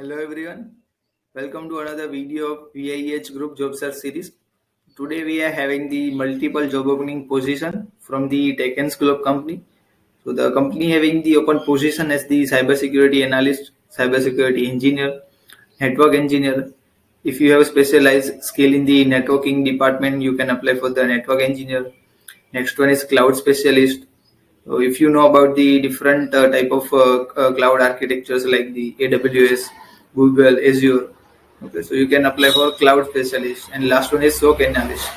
Hello everyone, welcome to another video of VIEH Group Job Search Series. Today we are having the multiple job opening position from the Tech and Globe company. So the company having the open position as the Cybersecurity Analyst, Cybersecurity Engineer, Network Engineer. If you have a specialized skill in the networking department, you can apply for the Network Engineer. Next one is Cloud Specialist. So if you know about the different type of cloud architectures like the AWS, Google, Azure, okay, so you can apply for cloud specialist. And last one is SOC Analyst.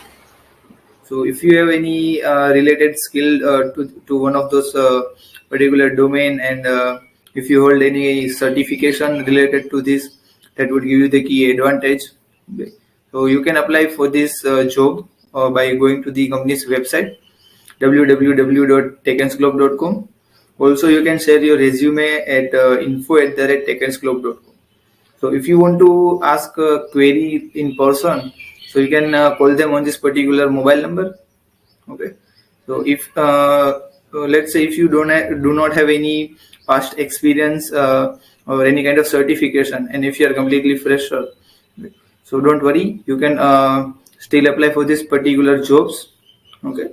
So if you have any related skill to one of those particular domain, and if you hold any certification related to this, that would give you the key advantage. Okay. So you can apply for this job by going to the company's website www.techensglobe.com. Also, you can share your resume at info@techensglobe.com. So if you want to ask a query in person, so you can call them on this particular mobile number. Okay. So if let's say if you do not have any past experience or any kind of certification, and if you are completely fresher, so don't worry, you can still apply for this particular jobs. Okay.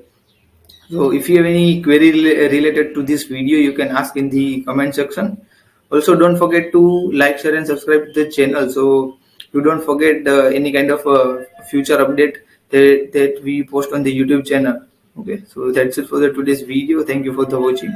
So if you have any query related to this video, you can ask in the comment section. Also, don't forget to like, share, and subscribe to the channel so you don't forget any kind of future update that we post on the YouTube channel. Okay, so that's it for the today's video. Thank you for the watching.